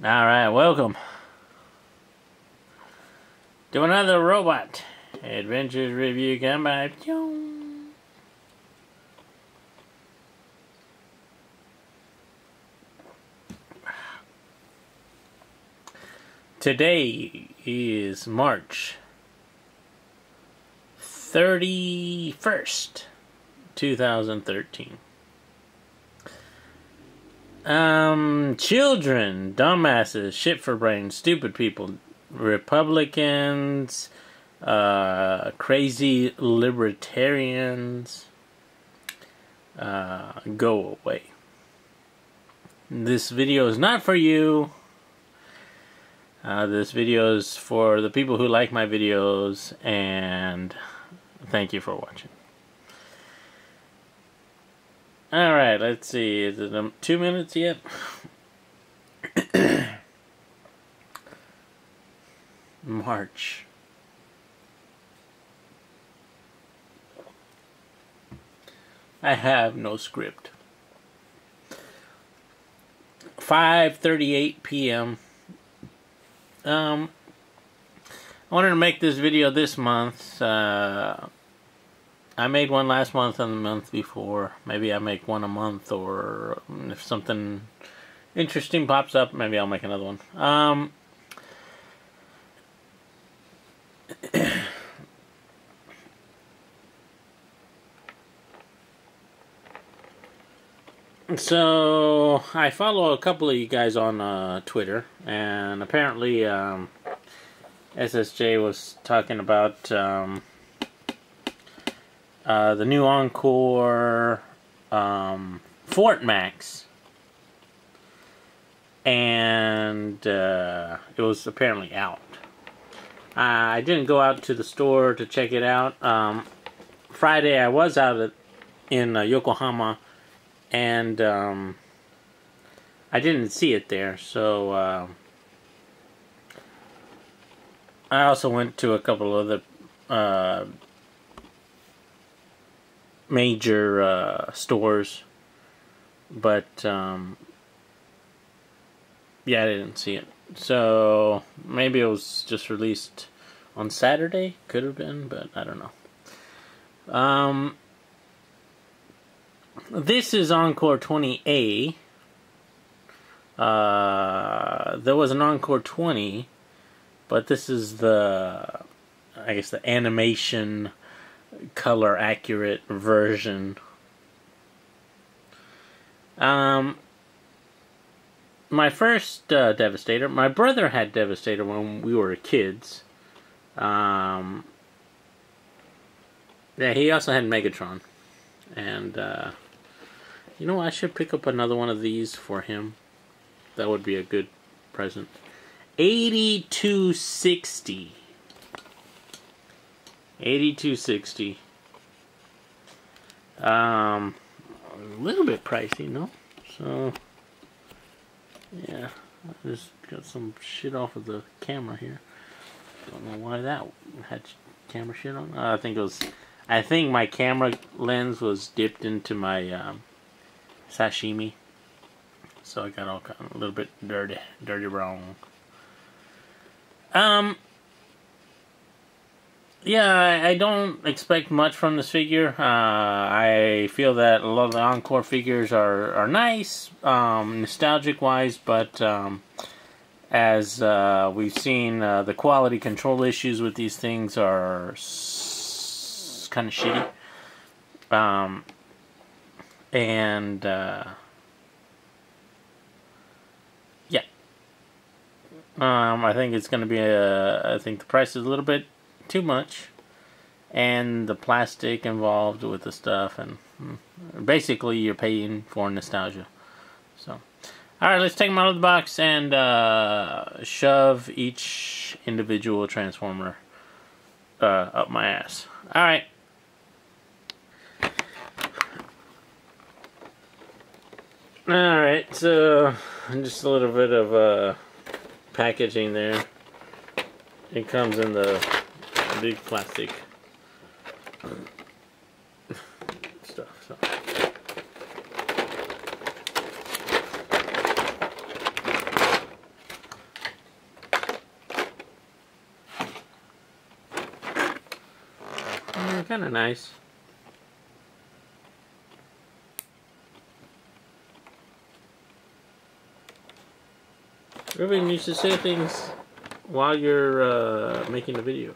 Alright, welcome to another Robot Adventures review come by. Today is March 31st, 2013. Children, dumbasses, shit for brains, stupid people, Republicans, crazy libertarians, go away. This video is not for you. This video is for the people who like my videos, and thank you for watching. Alright, let's see. Is it 2 minutes yet? March. I have no script. 5:38 p.m. I wanted to make this video this month. I made one last month and the month before. Maybe I make one a month, or if something interesting pops up, maybe I'll make another one. So, I follow a couple of you guys on Twitter, and apparently SSJ was talking about the new Encore Fort Max, and it was apparently out. I didn't go out to the store to check it out. Friday I was out in Yokohama, and I didn't see it there, so I also went to a couple other major stores, but yeah, I didn't see it. So maybe it was just released on Saturday. Could have been, but I don't know. This is Encore 20A. There was an Encore 20, but this is the, I guess, the animation color accurate version. My first Devastator, my brother had Devastator when we were kids. Yeah, he also had Megatron. And you know, I should pick up another one of these for him. That would be a good present. 8260. 8260. A little bit pricey, no? So yeah, I just got some shit off of the camera here. Don't know why that had camera shit on. I think my camera lens was dipped into my sashimi, so I got all kind of a little bit dirty brown. Yeah, I don't expect much from this figure. I feel that a lot of the Encore figures are nice, nostalgic-wise, but as we've seen, the quality control issues with these things are kind of shitty. Yeah. I think it's going to be I think the price is a little bit too much, and the plastic involved with the stuff, and basically you're paying for nostalgia. So, alright, let's take them out of the box and shove each individual Transformer up my ass. Alright. Alright, so just a little bit of packaging there. It comes in the big plastic stuff. So. kind of nice. Ruben, you should say things while you're making a video.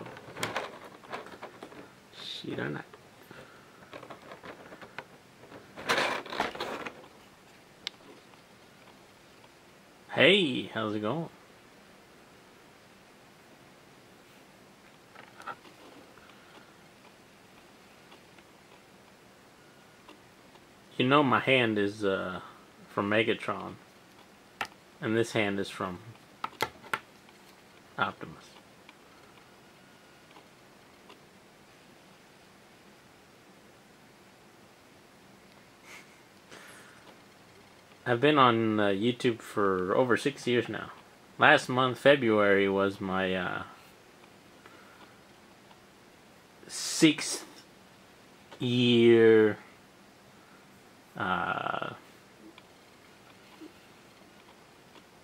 Shit or not. Hey, how's it going? You know my hand is from Megatron, and this hand is from Optimus. I've been on YouTube for over 6 years now. Last month, February, was my 6th year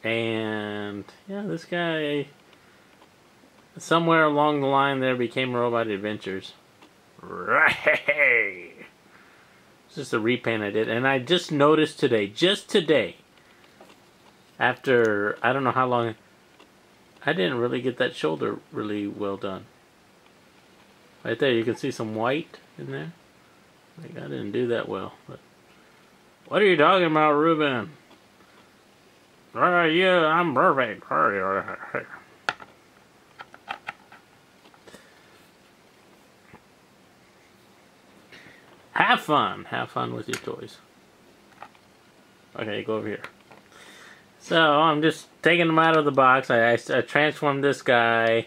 and yeah, this guy somewhere along the line there became Robot Adventures. Right. It's just a repaint I did, and I just noticed today, just today, after I don't know how long, I didn't really get that shoulder really well done. Right there, you can see some white in there. Like, I didn't do that well, but what are you talking about, Ruben? Yeah, I'm perfect. Have fun. Have fun with your toys. Okay, go over here. So, I'm just taking them out of the box. I transformed this guy.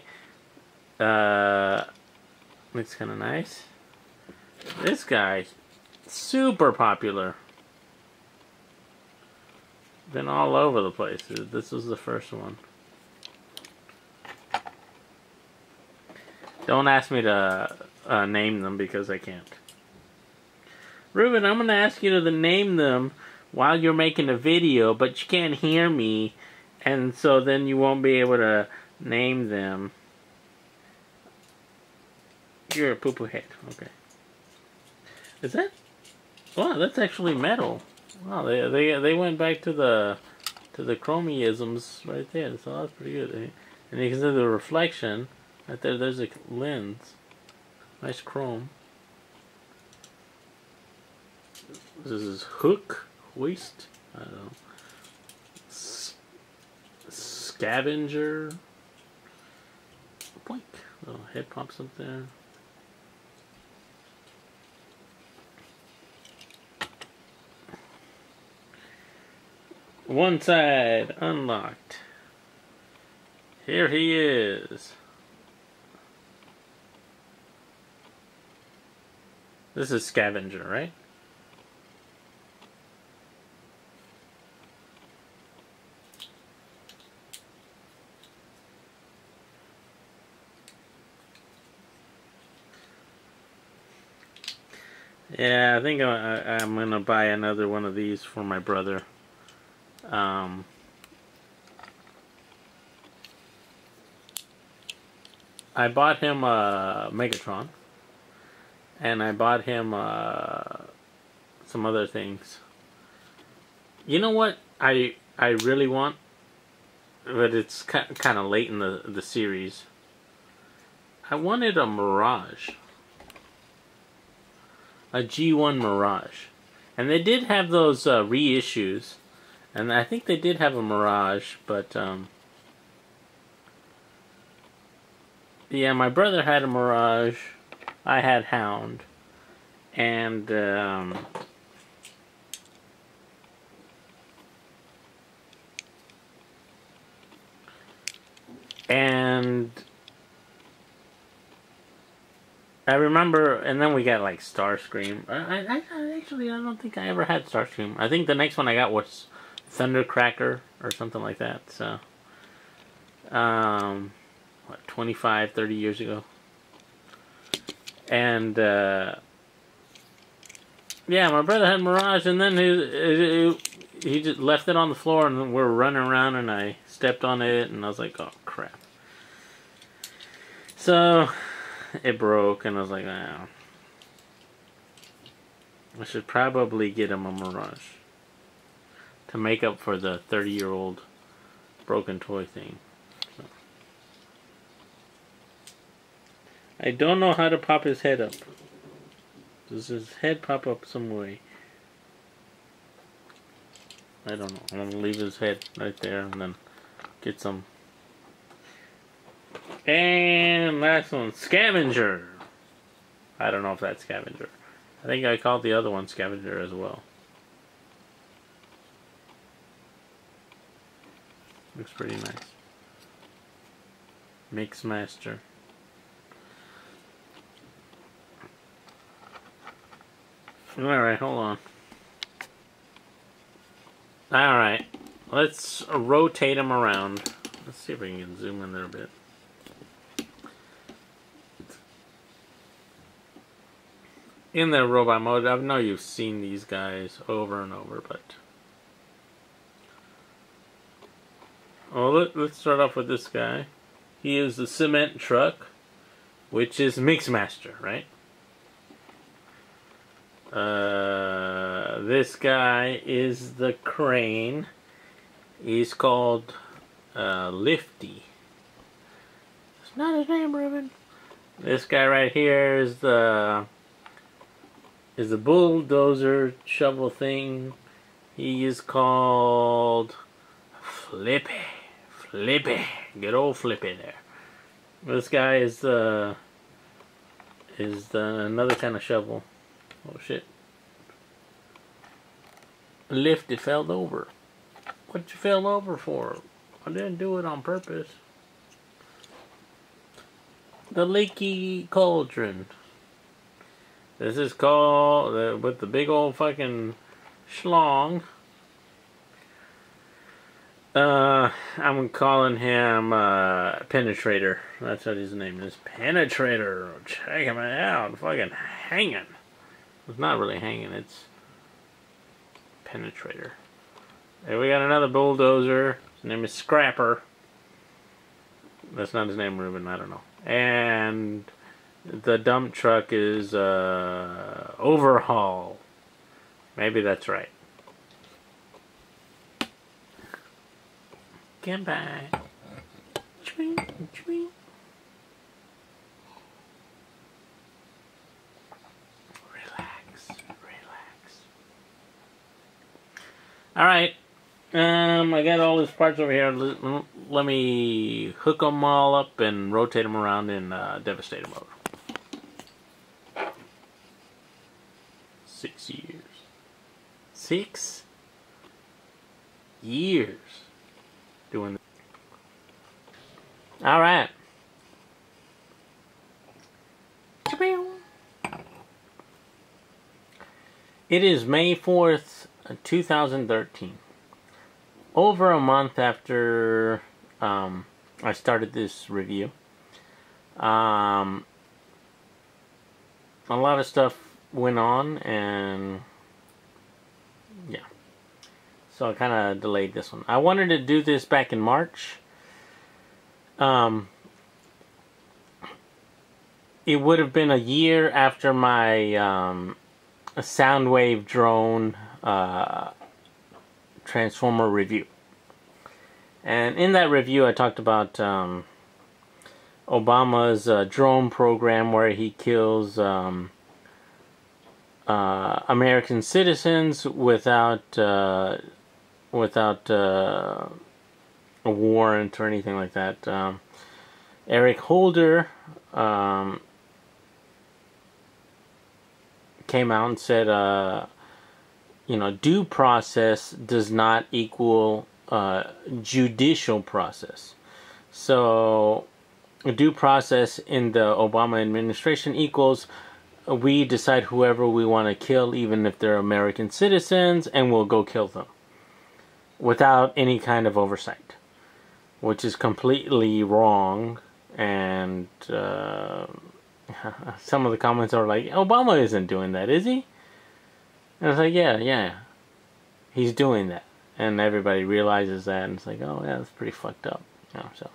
Looks kind of nice. This guy, super popular. Been all over the place. This was the first one. Don't ask me to name them because I can't. Ruben, I'm going to ask you to name them while you're making a video, but you can't hear me, and so then you won't be able to name them. You're a poo-poo head. Okay. Is that? Wow, that's actually metal. Wow, they went back to the chromisms right there. So that's pretty good. And you can see the reflection right there. There's a lens. Nice chrome. This is hoist. I don't know. Scavenger. Boink. Little head pops up there. One side unlocked. Here he is. This is Scavenger, right? Yeah, I think I'm gonna buy another one of these for my brother. I bought him Megatron, and I bought him some other things. You know what I really want, but it's kind of late in the series. I wanted a Mirage, a G1 Mirage, and they did have those reissues. And I think they did have a Mirage, but, yeah, my brother had a Mirage, I had Hound, and, I remember, and then we got, like, Starscream. I don't think I ever had Starscream. I think the next one I got was Thundercracker or something like that. So, what, 25, 30 years ago. And, yeah, my brother had Mirage, and then he just left it on the floor, and we're running around, and I stepped on it, and I was like, oh, crap. So, it broke, and I was like, oh. I should probably get him a Mirage to make up for the 30-year-old broken toy thing. So. I don't know how to pop his head up. Does his head pop up some way? I don't know. I'm gonna leave his head right there and then get some. And last one, Scavenger. I don't know if that's Scavenger. I think I called the other one Scavenger as well. Looks pretty nice. Mixmaster. Alright, hold on. Alright, let's rotate him around. Let's see if we can zoom in there a bit. In the robot mode, I know you've seen these guys over and over, but... Well, let's start off with this guy. He is the cement truck, which is Mixmaster, right? This guy is the crane. He's called Lifty. It's not his name, Ruben. This guy right here is the bulldozer shovel thing. He is called Flippy. Flippy. Good old Flippy there. This guy is another kind of shovel. Oh shit. Lifty fell over. What you fell over for? I didn't do it on purpose. The leaky cauldron. This is called, with the big old fucking schlong. I'm calling him Penetrator. That's what his name is. Penetrator. Check him out. Fucking hanging. It's not really hanging, it's Penetrator. There we got another bulldozer. His name is Scrapper. That's not his name, Ruben. I don't know. And the dump truck is Overhaul. Maybe that's right. Goodbye. Chwing, chwing. Alright, I got all these parts over here. Let me hook them all up and rotate them around in Devastator mode. 6 years. 6 years doing this. Alright. It is May 4th, 2013. Over a month after I started this review. A lot of stuff went on, and yeah. So I kind of delayed this one. I wanted to do this back in March. It would have been a year after my Soundwave drone Transformer review. And in that review I talked about Obama's drone program where he kills American citizens without a warrant or anything like that. Eric Holder came out and said, you know, due process does not equal judicial process. So, due process in the Obama administration equals we decide whoever we want to kill, even if they're American citizens, and we'll go kill them without any kind of oversight, which is completely wrong. And some of the comments are like, Obama isn't doing that, is he? And I was like, yeah, he's doing that. And everybody realizes that, and it's like, oh yeah, that's pretty fucked up. You know, so.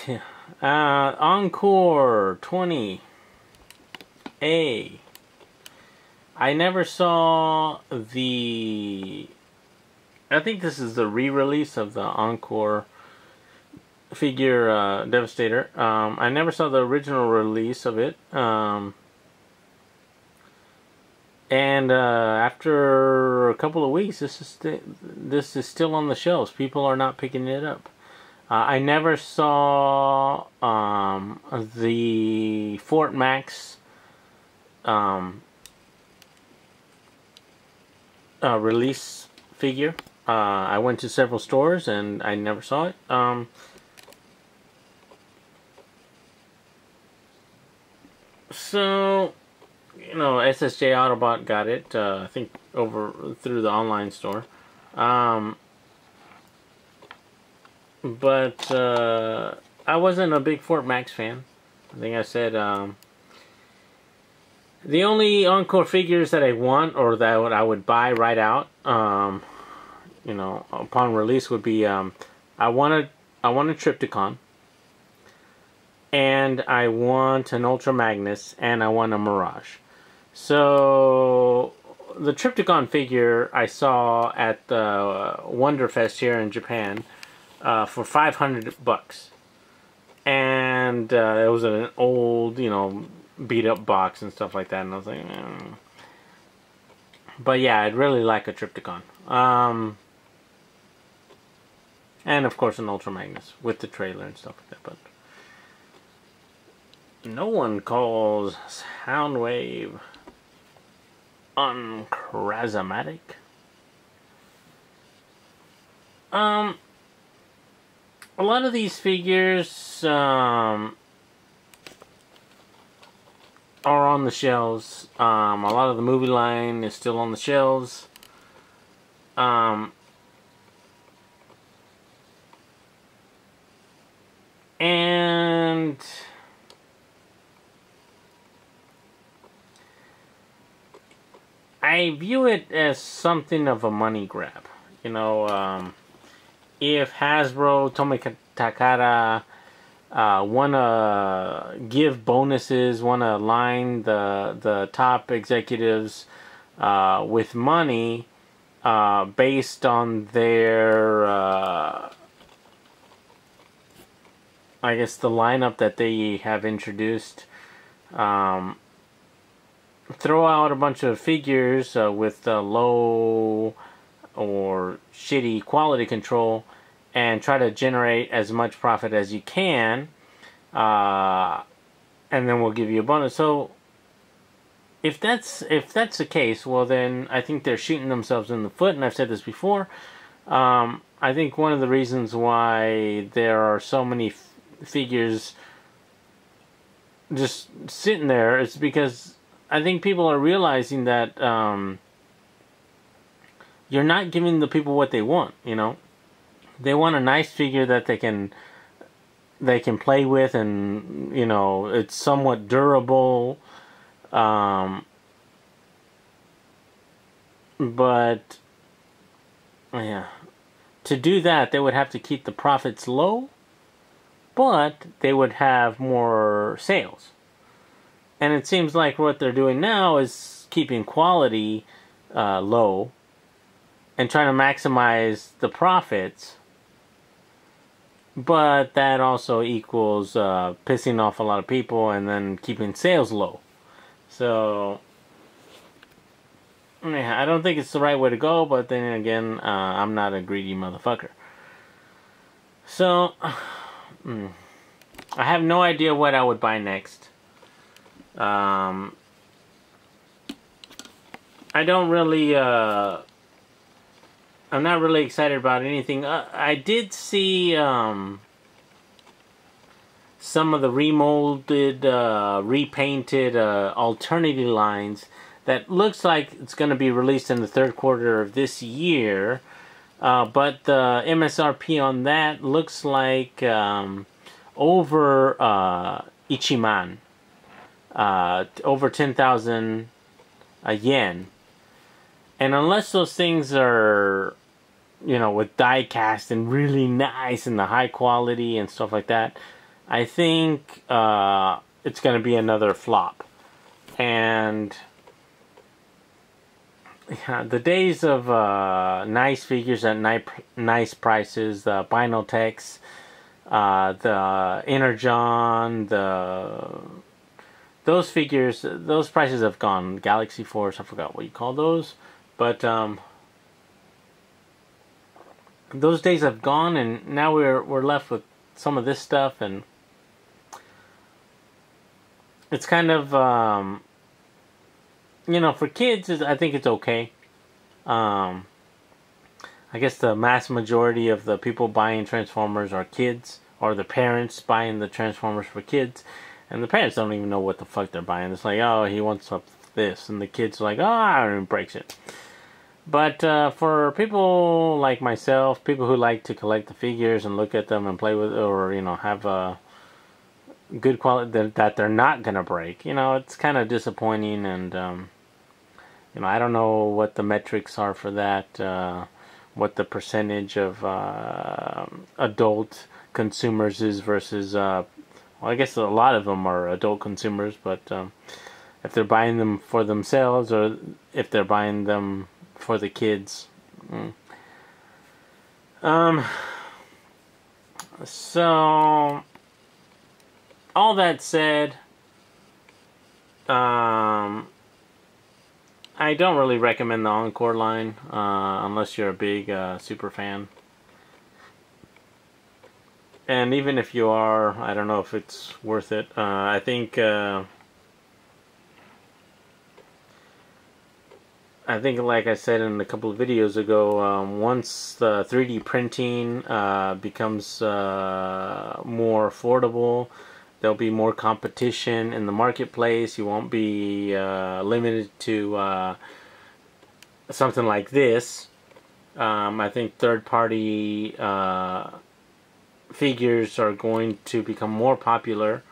Yeah. Encore 20A. I never saw the... I think this is the re-release of the Encore figure Devastator. I never saw the original release of it. And after a couple of weeks, this is still on the shelves. People are not picking it up. I never saw the Fort Max release figure. I went to several stores and I never saw it. So, you know, SSJ Autobot got it, I think over through the online store. But I wasn't a big Fort Max fan. I think I said the only Encore figures that I want or that I would buy right out, you know, upon release would be I want a Triptychon, and I want an Ultra Magnus, and I want a Mirage. So the Triptychon figure I saw at the Wonderfest here in Japan for $500, and it was an old, you know, beat up box and stuff like that, and I was like, But yeah, I'd really like a Triptychon, and of course an Ultra Magnus with the trailer and stuff like that. But no one calls Soundwave uncharismatic. A lot of these figures are on the shelves. A lot of the movie line is still on the shelves. And I view it as something of a money grab. You know, if Hasbro, Tomy Takara wanna give bonuses, wanna line the top executives with money based on their I guess the lineup that they have introduced, throw out a bunch of figures with low or shitty quality control and try to generate as much profit as you can, and then we'll give you a bonus. So if that's the case, well then I think they're shooting themselves in the foot, and I've said this before. I think one of the reasons why there are so many figures just sitting there is because I think people are realizing that you're not giving the people what they want. You know, they want a nice figure that they can play with, and you know it's somewhat durable. But yeah, to do that, they would have to keep the profits low, but they would have more sales. And it seems like what they're doing now is keeping quality low and trying to maximize the profits, but that also equals pissing off a lot of people and then keeping sales low. So yeah, I don't think it's the right way to go, but then again, I'm not a greedy motherfucker. So I have no idea what I would buy next. I don't really I'm not really excited about anything. I did see some of the remolded, repainted Alternity lines that looks like it's going to be released in the third quarter of this year. But the MSRP on that looks like over Ichiman. Over 10,000 yen. And unless those things are, you know, with die cast and really nice and the high quality and stuff like that, I think it's going to be another flop. And yeah, the days of nice figures at nice prices, the Binotechs, the Energon, those figures, those prices have gone. Galaxy Force, I forgot what you call those, but those days have gone, and now we're left with some of this stuff, and it's kind of you know, for kids, I think it's okay. I guess the mass majority of the people buying Transformers are kids, or the parents buying the Transformers for kids, and the parents don't even know what the fuck they're buying. It's like, oh, he wants this, and the kids are like, oh, and breaks it. But for people like myself, people who like to collect the figures and look at them and play with, or you know, have a good quality that they're not gonna break, you know, it's kind of disappointing. And you know, I don't know what the metrics are for that. What the percentage of adult consumers is versus, well, I guess a lot of them are adult consumers, but if they're buying them for themselves or if they're buying them for the kids. So, all that said, I don't really recommend the Encore line unless you're a big super fan. And even if you are, I don't know if it's worth it. I think like I said in a couple of videos ago, once the 3D printing becomes more affordable, there'll be more competition in the marketplace. You won't be limited to something like this. I think third-party figures are going to become more popular,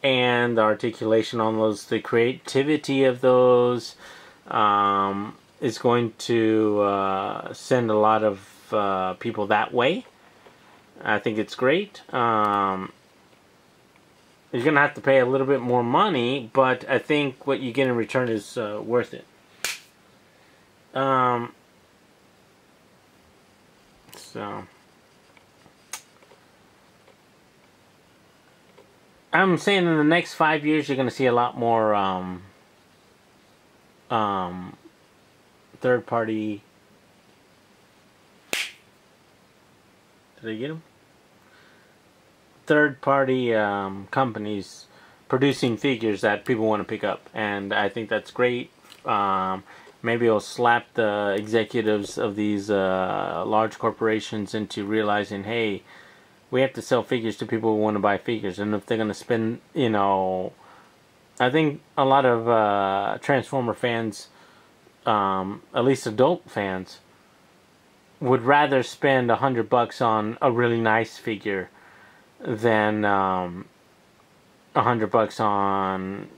and the articulation on those, the creativity of those, is going to send a lot of people that way. I think it's great. You're going to have to pay a little bit more money, but I think what you get in return is worth it. So I'm saying in the next 5 years you're going to see a lot more third-party. Did I get them? Third-party companies producing figures that people want to pick up, and I think that's great. Maybe it'll slap the executives of these large corporations into realizing, hey, we have to sell figures to people who want to buy figures, and if they're going to spend, you know, I think a lot of Transformer fans, at least adult fans, would rather spend $100 on a really nice figure than $100 on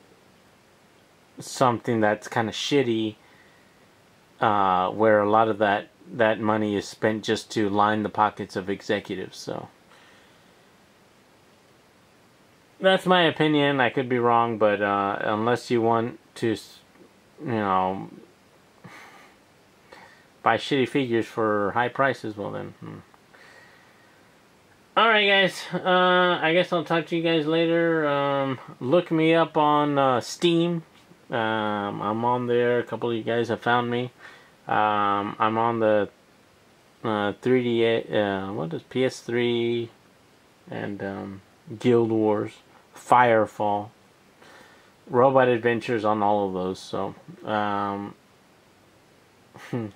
something that's kind of shitty, where a lot of that money is spent just to line the pockets of executives. So that's my opinion. I could be wrong, but unless you want to, you know, buy shitty figures for high prices, well then. Alright guys, I guess I'll talk to you guys later. Look me up on Steam. I'm on there. A couple of you guys have found me. I'm on the 3D, what is PS3 and Guild Wars, Firefall, Robot Adventures on all of those. So if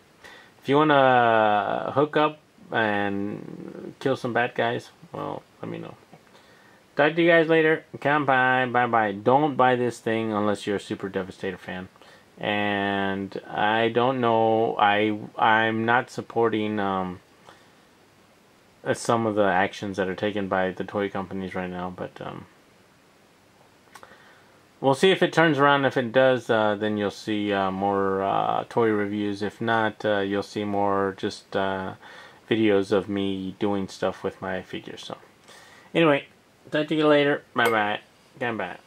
you want to hook up and kill some bad guys, well, let me know. Talk to you guys later. Come by. Bye. Don't buy this thing unless you're a super Devastator fan. And I don't know. I'm not supporting some of the actions that are taken by the toy companies right now, but we'll see if it turns around. If it does, then you'll see more toy reviews. If not, you'll see more just videos of me doing stuff with my figures. So, anyway, Talk to you later. Bye bye. Goodbye.